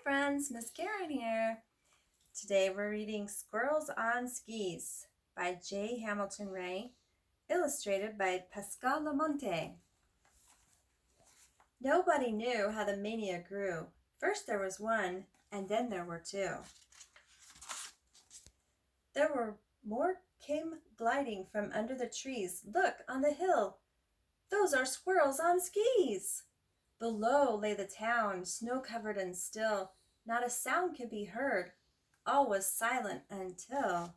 friends, Miss Karyn here. Today we're reading Squirrels on Skis by J. Hamilton Ray, illustrated by Pascal Lemaitre. Nobody knew how the mania grew. First there was one, and then there were two. There were more came gliding from under the trees. Look, on the hill. Those are squirrels on skis. Below lay the town, snow-covered and still. Not a sound could be heard. All was silent until...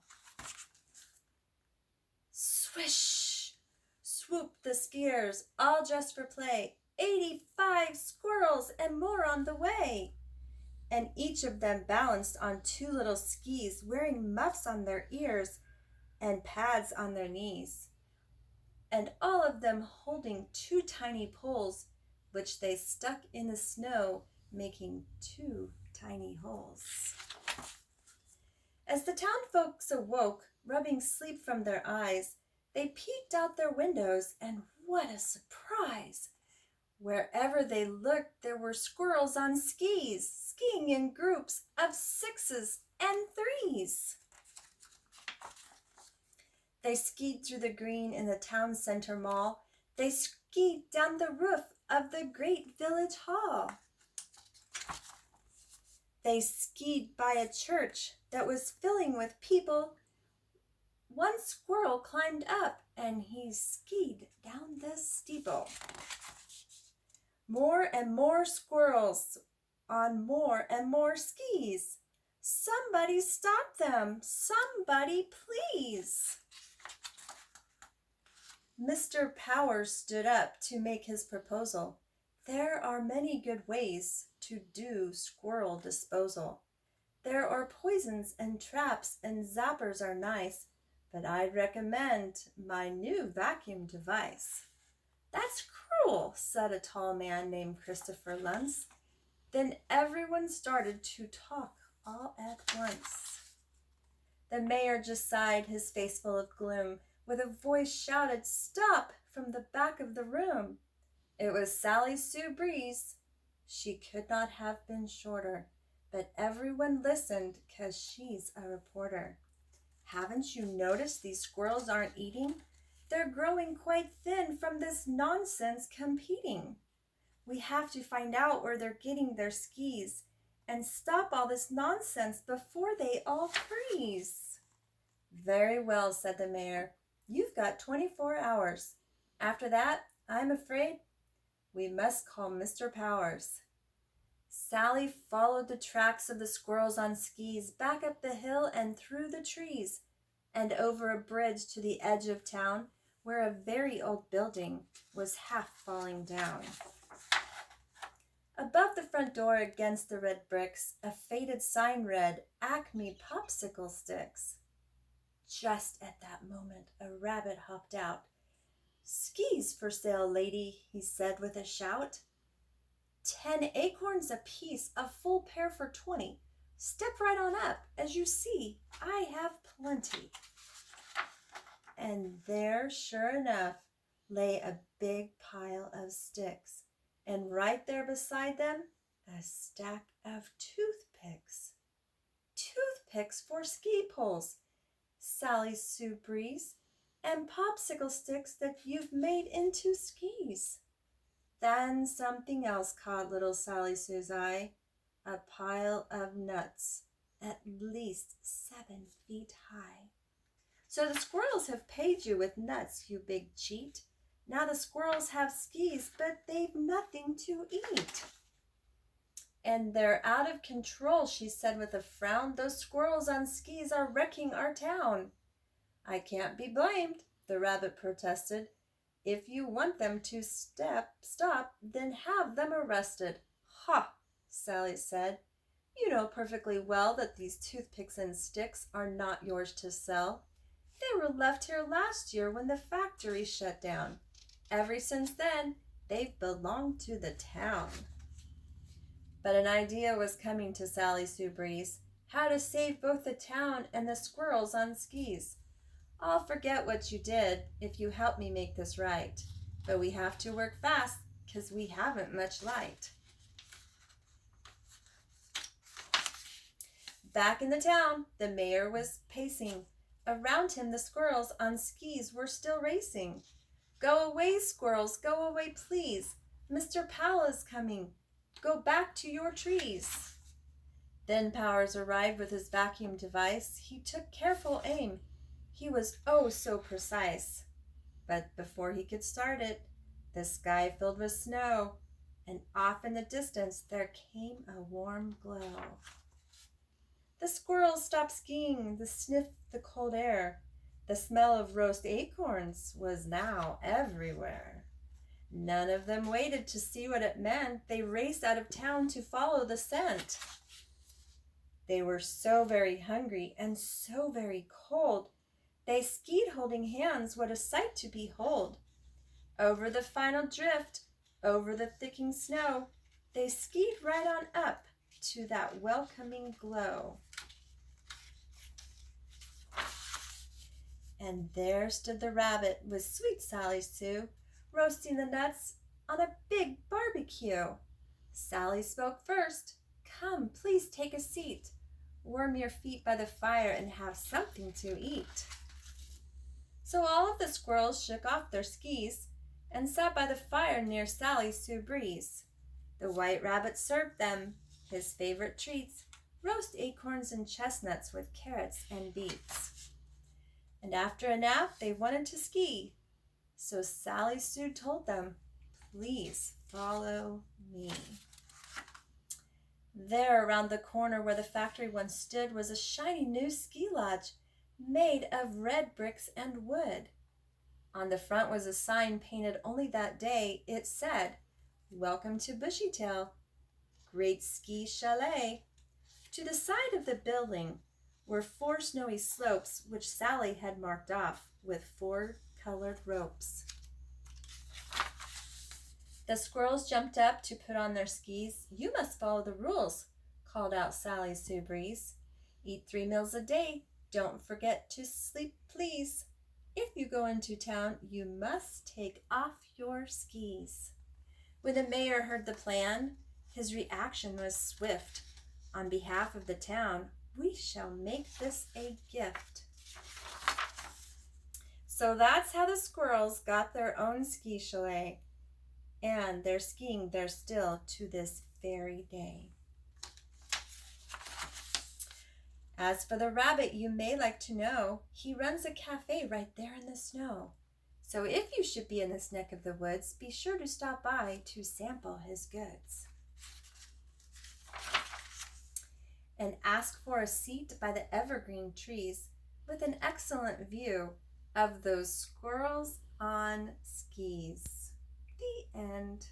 Swish! Swooped the skiers, all dressed for play. 85 squirrels and more on the way. And each of them balanced on two little skis, wearing muffs on their ears and pads on their knees. And all of them holding two tiny poles, which they stuck in the snow, making two tiny holes. As the town folks awoke, rubbing sleep from their eyes, they peeked out their windows, and what a surprise! Wherever they looked, there were squirrels on skis, skiing in groups of 6s and 3s. They skied through the green in the town center mall. They skied down the roof of the great village hall. They skied by a church that was filling with people. One squirrel climbed up and he skied down the steeple. More and more squirrels on more and more skis. Somebody stop them. Somebody please. Mr. Powers stood up to make his proposal. There are many good ways to do squirrel disposal. There are poisons and traps and zappers are nice, but I'd recommend my new vacuum device. That's cruel, said a tall man named Christopher Luntz. Then everyone started to talk all at once. The mayor just sighed, his face full of gloom. With a voice shouted, "Stop!" from the back of the room. It was Sally Sue Breeze. She could not have been shorter, but everyone listened 'cause she's a reporter. Haven't you noticed these squirrels aren't eating? They're growing quite thin from this nonsense competing. We have to find out where they're getting their skis and stop all this nonsense before they all freeze. Very well, said the mayor. You've got 24 hours. After that, I'm afraid we must call Mr. Powers. Sally followed the tracks of the squirrels on skis back up the hill and through the trees and over a bridge to the edge of town where a very old building was half falling down. Above the front door against the red bricks, a faded sign read, "Acme Popsicle Sticks." Just at that moment, a rabbit hopped out. "Skis for sale, lady," he said with a shout. 10 acorns apiece, a full pair for 20. Step right on up. As you see, I have plenty. And there, sure enough, lay a big pile of sticks. And right there beside them, a stack of toothpicks. Toothpicks for ski poles, Sally Sue Breeze, and popsicle sticks that you've made into skis. Then something else caught little Sally Sue's eye, a pile of nuts, at least 7 feet high. So the squirrels have paid you with nuts, you big cheat. Now the squirrels have skis, but they've nothing to eat. And they're out of control, she said with a frown. Those squirrels on skis are wrecking our town. I can't be blamed, the rabbit protested. If you want them to stop, then have them arrested. Ha, Sally said. You know perfectly well that these toothpicks and sticks are not yours to sell. They were left here last year when the factory shut down. Ever since then, they've belonged to the town. But an idea was coming to Sally Sue Breeze, how to save both the town and the squirrels on skis. I'll forget what you did if you help me make this right. But we have to work fast, 'cause we haven't much light. back in the town, the mayor was pacing. Around him, the squirrels on skis were still racing. Go away, squirrels, go away, please. Mr. Powell is coming. Go back to your trees. Then Powers arrived with his vacuum device. He took careful aim. He was oh so precise. But before he could start it, the sky filled with snow, and off in the distance there came a warm glow. The squirrels stopped skiing, they sniffed the cold air. The smell of roast acorns was now everywhere. None of them waited to see what it meant. They raced out of town to follow the scent. They were so very hungry and so very cold. They skied holding hands, what a sight to behold. Over the final drift, over the thickening snow, they skied right on up to that welcoming glow. And there stood the rabbit with sweet Sally Sue, roasting the nuts on a big barbecue. Sally spoke first. Come, please take a seat. Warm your feet by the fire and have something to eat. So all of the squirrels shook off their skis and sat by the fire near Sally Sue Breeze. The white rabbit served them his favorite treats, roast acorns and chestnuts with carrots and beets. And after a nap, they wanted to ski. So Sally Sue told them, please follow me. There around the corner where the factory once stood was a shiny new ski lodge made of red bricks and wood. On the front was a sign painted only that day. It said, Welcome to Bushytail, Great Ski Chalet. To the side of the building were 4 snowy slopes which Sally had marked off with 4 colored ropes. The squirrels jumped up to put on their skis. You must follow the rules, called out Sally Sue Breeze. Eat 3 meals a day. Don't forget to sleep, please. If you go into town, you must take off your skis. When the mayor heard the plan, his reaction was swift. On behalf of the town, we shall make this a gift. So that's how the squirrels got their own ski chalet. And they're skiing there still to this very day. As for the rabbit, you may like to know, he runs a cafe right there in the snow. So if you should be in this neck of the woods, be sure to stop by to sample his goods. And ask for a seat by the evergreen trees with an excellent view of those squirrels on skis. The end.